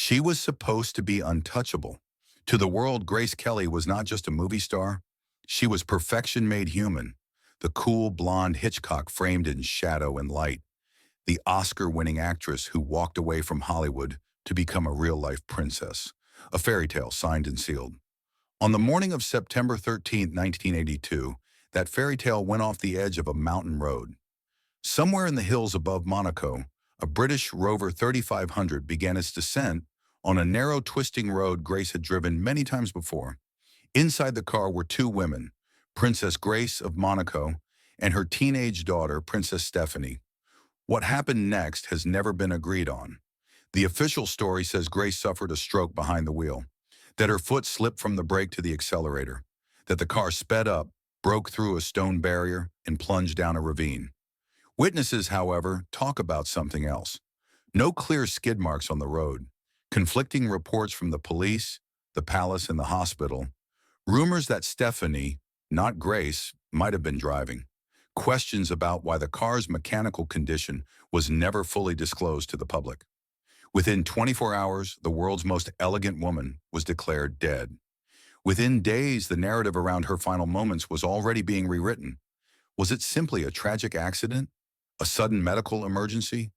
She was supposed to be untouchable. To the world, Grace Kelly was not just a movie star. She was perfection made human, the cool blonde Hitchcock framed in shadow and light, the Oscar-winning actress who walked away from Hollywood to become a real-life princess, a fairy tale signed and sealed. On the morning of September 13th, 1982, that fairy tale went off the edge of a mountain road. Somewhere in the hills above Monaco, a British Rover 3500 began its descent on a narrow, twisting road Grace had driven many times before. Inside the car were two women, Princess Grace of Monaco and her teenage daughter, Princess Stephanie. What happened next has never been agreed on. The official story says Grace suffered a stroke behind the wheel, that her foot slipped from the brake to the accelerator, that the car sped up, broke through a stone barrier, and plunged down a ravine. Witnesses, however, talk about something else. No clear skid marks on the road. Conflicting reports from the police, the palace, and the hospital. Rumors that Stephanie, not Grace, might have been driving. Questions about why the car's mechanical condition was never fully disclosed to the public. Within 24 hours, the world's most elegant woman was declared dead. Within days, the narrative around her final moments was already being rewritten. Was it simply a tragic accident? A sudden medical emergency?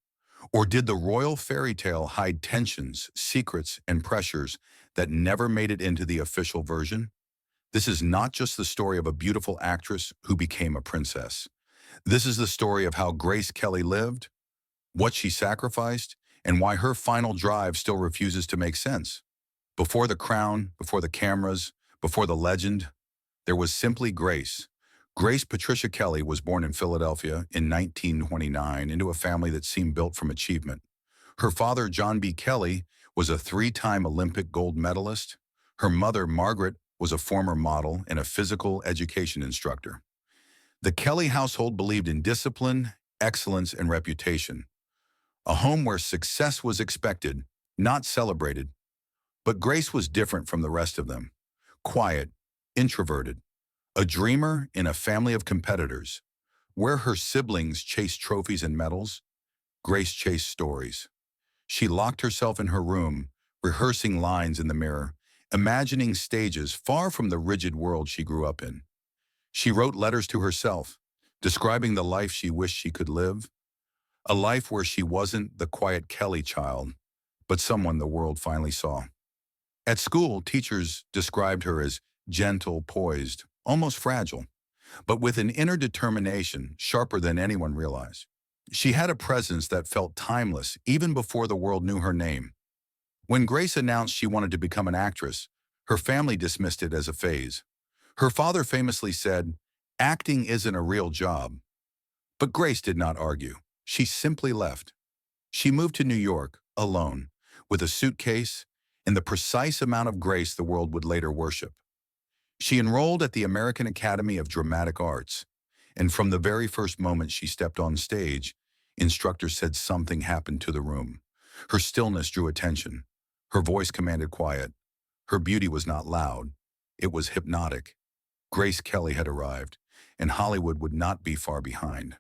Or did the royal fairy tale hide tensions, secrets, and pressures that never made it into the official version? This is not just the story of a beautiful actress who became a princess. This is the story of how Grace Kelly lived, what she sacrificed, and why her final drive still refuses to make sense. Before the crown, before the cameras, before the legend, there was simply Grace. Grace Patricia Kelly was born in Philadelphia in 1929 into a family that seemed built from achievement. Her father, John B. Kelly, was a three-time Olympic gold medalist. Her mother, Margaret, was a former model and a physical education instructor. The Kelly household believed in discipline, excellence, and reputation. A home where success was expected, not celebrated. But Grace was different from the rest of them. Quiet, introverted, a dreamer in a family of competitors. Where her siblings chased trophies and medals, Grace chased stories. She locked herself in her room, rehearsing lines in the mirror, imagining stages far from the rigid world she grew up in. She wrote letters to herself, describing the life she wished she could live, a life where she wasn't the quiet Kelly child, but someone the world finally saw. At school, teachers described her as gentle, poised, almost fragile, but with an inner determination sharper than anyone realized. She had a presence that felt timeless even before the world knew her name. When Grace announced she wanted to become an actress, her family dismissed it as a phase. Her father famously said, "Acting isn't a real job." But Grace did not argue. She simply left. She moved to New York, alone, with a suitcase and the precise amount of grace the world would later worship. She enrolled at the American Academy of Dramatic Arts, and from the very first moment she stepped on stage, instructors said something happened to the room. Her stillness drew attention. Her voice commanded quiet. Her beauty was not loud. It was hypnotic. Grace Kelly had arrived, and Hollywood would not be far behind.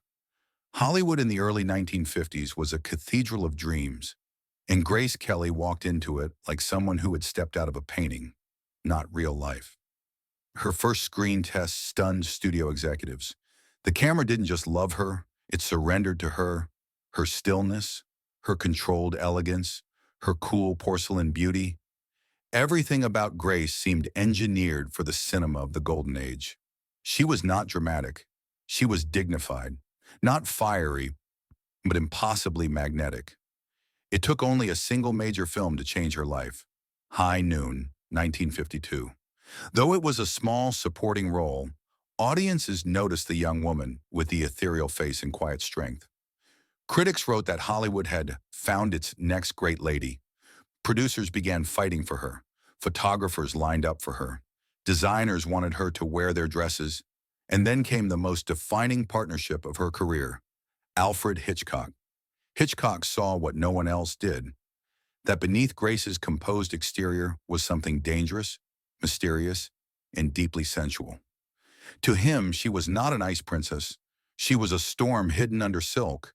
Hollywood in the early 1950s was a cathedral of dreams, and Grace Kelly walked into it like someone who had stepped out of a painting, not real life. Her first screen test stunned studio executives. The camera didn't just love her, it surrendered to her. Her stillness, her controlled elegance, her cool porcelain beauty. Everything about Grace seemed engineered for the cinema of the golden age. She was not dramatic. She was dignified, not fiery, but impossibly magnetic. It took only a single major film to change her life. High Noon, 1952. Though it was a small supporting role, audiences noticed the young woman with the ethereal face and quiet strength. Critics wrote that Hollywood had found its next great lady. Producers began fighting for her. Photographers lined up for her. Designers wanted her to wear their dresses. And then came the most defining partnership of her career, Alfred Hitchcock. Hitchcock saw what no one else did, that beneath Grace's composed exterior was something dangerous, mysterious, and deeply sensual. To him, she was not an ice princess. She was a storm hidden under silk.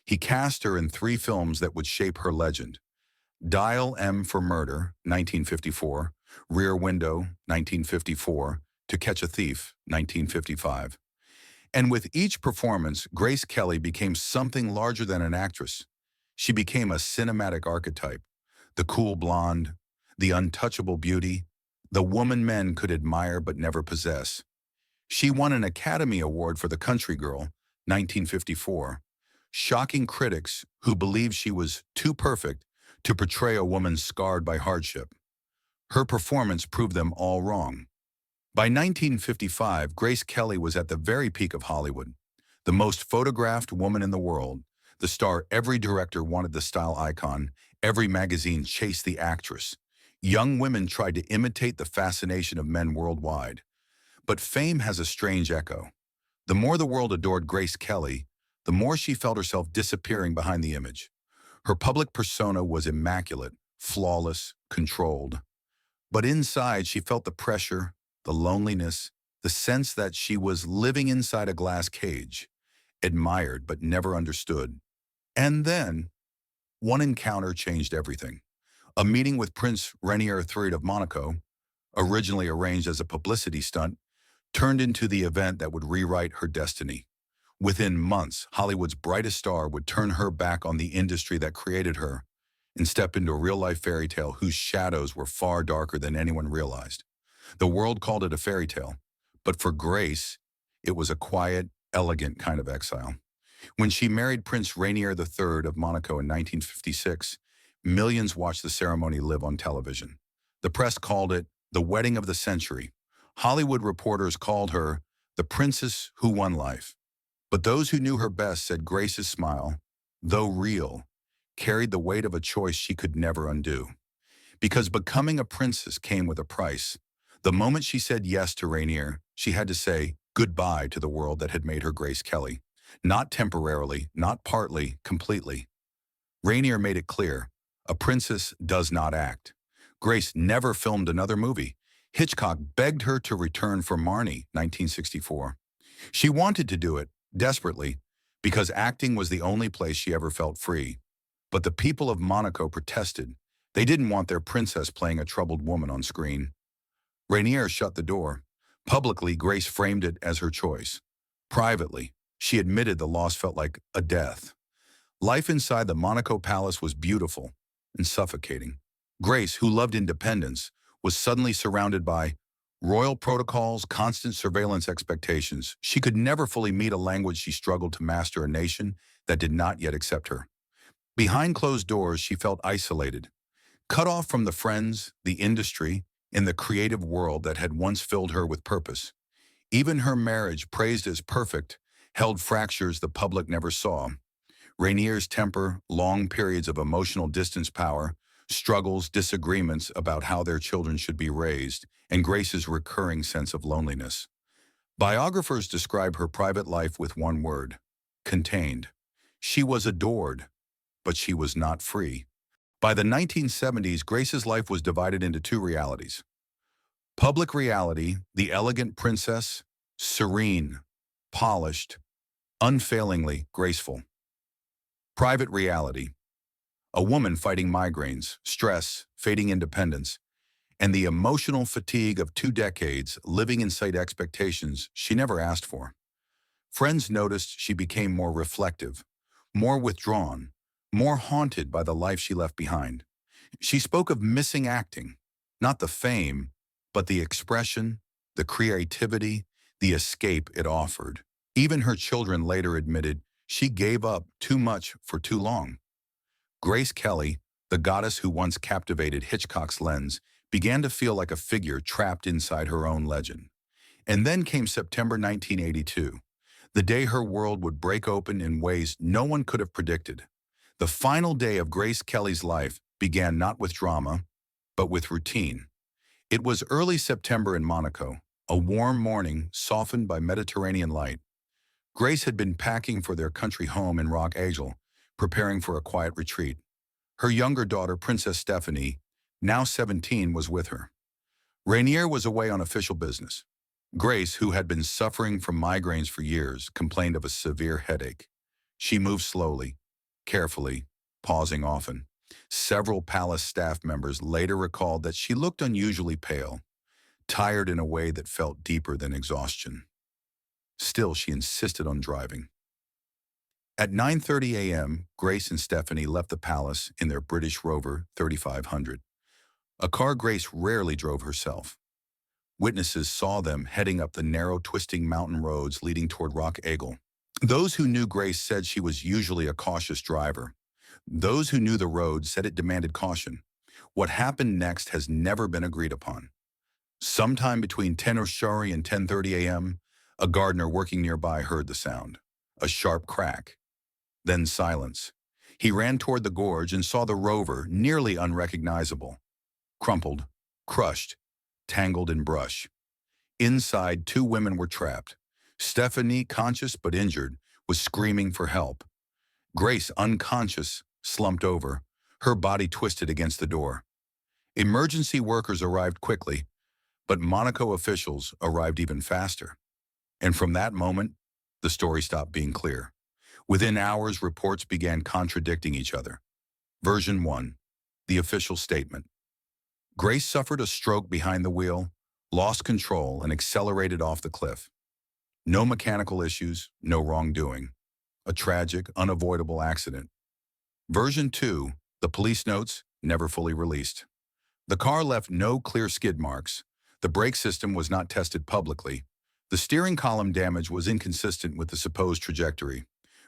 He cast her in 3 films that would shape her legend: Dial M for Murder, 1954, Rear Window, 1954, To Catch a Thief, 1955. And with each performance, Grace Kelly became something larger than an actress. She became a cinematic archetype, the cool blonde, the untouchable beauty, the woman men could admire but never possess. She won an Academy Award for The Country Girl, 1954, shocking critics who believed she was too perfect to portray a woman scarred by hardship. Her performance proved them all wrong. By 1955, Grace Kelly was at the very peak of Hollywood, the most photographed woman in the world, the star every director wanted, the style icon, every magazine chased the actress. Young women tried to imitate the fascination of men worldwide. But fame has a strange echo. The more the world adored Grace Kelly, the more she felt herself disappearing behind the image. Her public persona was immaculate, flawless, controlled. But inside, she felt the pressure, the loneliness, the sense that she was living inside a glass cage, admired but never understood. And then, one encounter changed everything. A meeting with Prince Rainier III of Monaco, originally arranged as a publicity stunt, turned into the event that would rewrite her destiny. Within months, Hollywood's brightest star would turn her back on the industry that created her and step into a real-life fairy tale whose shadows were far darker than anyone realized. The world called it a fairy tale, but for Grace, it was a quiet, elegant kind of exile. When she married Prince Rainier III of Monaco in 1956, millions watched the ceremony live on television. The press called it the wedding of the century. Hollywood reporters called her the princess who won life. But those who knew her best said Grace's smile, though real, carried the weight of a choice she could never undo. Because becoming a princess came with a price. The moment she said yes to Rainier, she had to say goodbye to the world that had made her Grace Kelly. Not temporarily, not partly, completely. Rainier made it clear, a princess does not act. Grace never filmed another movie. Hitchcock begged her to return for Marnie, 1964. She wanted to do it, desperately, because acting was the only place she ever felt free. But the people of Monaco protested. They didn't want their princess playing a troubled woman on screen. Rainier shut the door. Publicly, Grace framed it as her choice. Privately, she admitted the loss felt like a death. Life inside the Monaco palace was beautiful and suffocating. Grace, who loved independence, was suddenly surrounded by royal protocols, constant surveillance expectations. She could never fully meet a language she struggled to master, a nation that did not yet accept her. Behind closed doors, she felt isolated, cut off from the friends, the industry, and the creative world that had once filled her with purpose. Even her marriage, praised as perfect, held fractures the public never saw. Rainier's temper, long periods of emotional distance power, struggles, disagreements about how their children should be raised, and Grace's recurring sense of loneliness. Biographers describe her private life with one word: contained. She was adored, but she was not free. By the 1970s, Grace's life was divided into two realities. Public reality, the elegant princess, serene, polished, unfailingly graceful. Private reality, a woman fighting migraines, stress, fading independence, and the emotional fatigue of 2 decades living inside expectations she never asked for. Friends noticed she became more reflective, more withdrawn, more haunted by the life she left behind. She spoke of missing acting, not the fame, but the expression, the creativity, the escape it offered. Even her children later admitted she gave up too much for too long. Grace Kelly, the goddess who once captivated Hitchcock's lens, began to feel like a figure trapped inside her own legend. And then came September 1982, the day her world would break open in ways no one could have predicted. The final day of Grace Kelly's life began not with drama, but with routine. It was early September in Monaco, a warm morning softened by Mediterranean light. Grace had been packing for their country home in Rock Agel, preparing for a quiet retreat. Her younger daughter, Princess Stephanie, now 17, was with her. Rainier was away on official business. Grace, who had been suffering from migraines for years, complained of a severe headache. She moved slowly, carefully, pausing often. Several palace staff members later recalled that she looked unusually pale, tired in a way that felt deeper than exhaustion. Still, she insisted on driving. At 9:30 a.m., Grace and Stephanie left the palace in their British Rover 3500, a car Grace rarely drove herself. Witnesses saw them heading up the narrow, twisting mountain roads leading toward Rock Eagle. Those who knew Grace said she was usually a cautious driver. Those who knew the road said it demanded caution. What happened next has never been agreed upon. Sometime between 10:00 and 10:30 a.m., a gardener working nearby heard the sound. A sharp crack. Then silence. He ran toward the gorge and saw the rover, nearly unrecognizable. Crumpled, crushed, tangled in brush. Inside, two women were trapped. Stephanie, conscious but injured, was screaming for help. Grace, unconscious, slumped over, her body twisted against the door. Emergency workers arrived quickly, but Monaco officials arrived even faster. And from that moment, the story stopped being clear. Within hours, reports began contradicting each other. Version 1, the official statement. Grace suffered a stroke behind the wheel, lost control, and accelerated off the cliff. No mechanical issues, no wrongdoing. A tragic, unavoidable accident. Version 2, the police notes, never fully released. The car left no clear skid marks. The brake system was not tested publicly. The steering column damage was inconsistent with the supposed trajectory.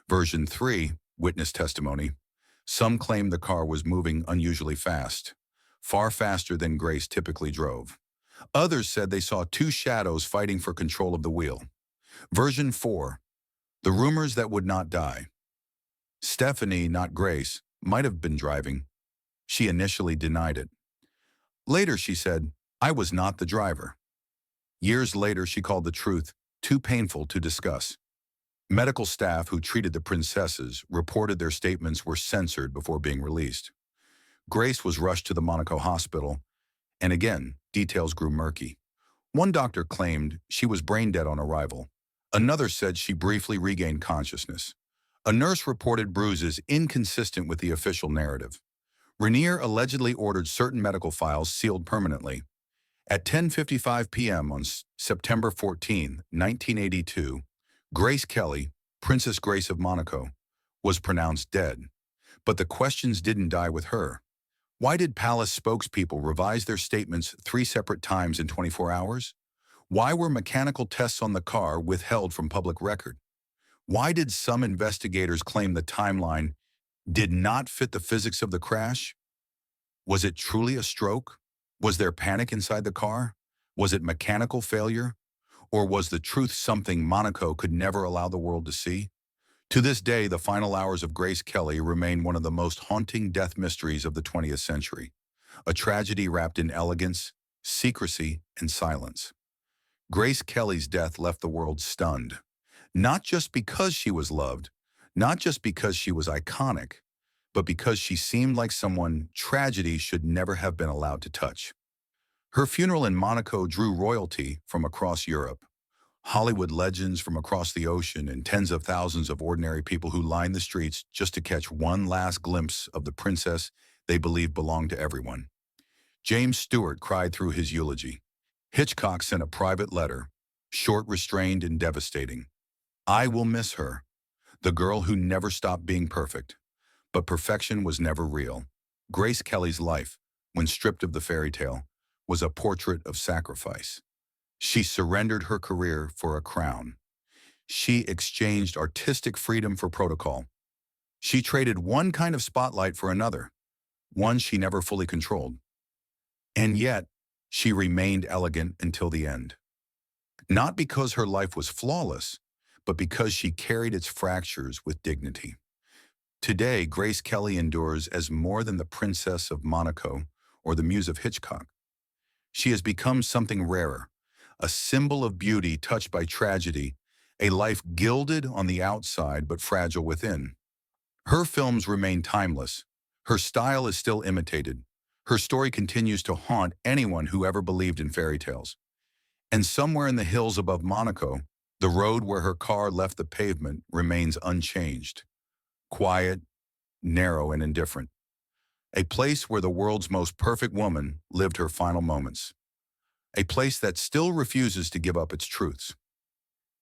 Version 3, witness testimony. Some claimed the car was moving unusually fast, far faster than Grace typically drove. Others said they saw two shadows fighting for control of the wheel. Version 4, the rumors that would not die. Stephanie, not Grace, might have been driving. She initially denied it. Later she said, "I was not the driver." Years later she called the truth too painful to discuss. Medical staff who treated the princesses reported their statements were censored before being released. Grace was rushed to the Monaco hospital, and again, details grew murky. One doctor claimed she was brain dead on arrival. Another said she briefly regained consciousness. A nurse reported bruises inconsistent with the official narrative. Rainier allegedly ordered certain medical files sealed permanently. At 10:55 p.m. on September 14, 1982, Grace Kelly, Princess Grace of Monaco, was pronounced dead. But the questions didn't die with her. Why did palace spokespeople revise their statements 3 separate times in 24 hours? Why were mechanical tests on the car withheld from public record? Why did some investigators claim the timeline did not fit the physics of the crash? Was it truly a stroke? Was there panic inside the car? Was it mechanical failure? Or was the truth something Monaco could never allow the world to see? To this day, the final hours of Grace Kelly remain one of the most haunting death mysteries of the 20th century. A tragedy wrapped in elegance, secrecy, and silence. Grace Kelly's death left the world stunned. Not just because she was loved, not just because she was iconic, but because she seemed like someone tragedy should never have been allowed to touch. Her funeral in Monaco drew royalty from across Europe, Hollywood legends from across the ocean, and tens of thousands of ordinary people who lined the streets just to catch one last glimpse of the princess they believed belonged to everyone. James Stewart cried through his eulogy. Hitchcock sent a private letter, short, restrained, and devastating. "I will miss her, the girl who never stopped being perfect. But perfection was never real." Grace Kelly's life, when stripped of the fairy tale, was a portrait of sacrifice. She surrendered her career for a crown. She exchanged artistic freedom for protocol. She traded one kind of spotlight for another, one she never fully controlled. And yet, she remained elegant until the end. Not because her life was flawless, but because she carried its fractures with dignity. Today, Grace Kelly endures as more than the Princess of Monaco or the Muse of Hitchcock. She has become something rarer, a symbol of beauty touched by tragedy, a life gilded on the outside but fragile within. Her films remain timeless. Her style is still imitated. Her story continues to haunt anyone who ever believed in fairy tales. And somewhere in the hills above Monaco, the road where her car left the pavement remains unchanged, quiet, narrow, and indifferent. A place where the world's most perfect woman lived her final moments. A place that still refuses to give up its truths.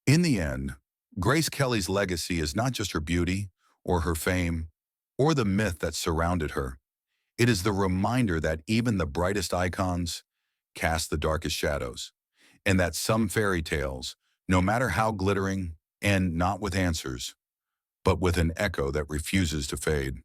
In the end, Grace Kelly's legacy is not just her beauty or her fame or the myth that surrounded her. It is the reminder that even the brightest icons cast the darkest shadows, and that some fairy tales, no matter how glittering, end not with answers, but with an echo that refuses to fade.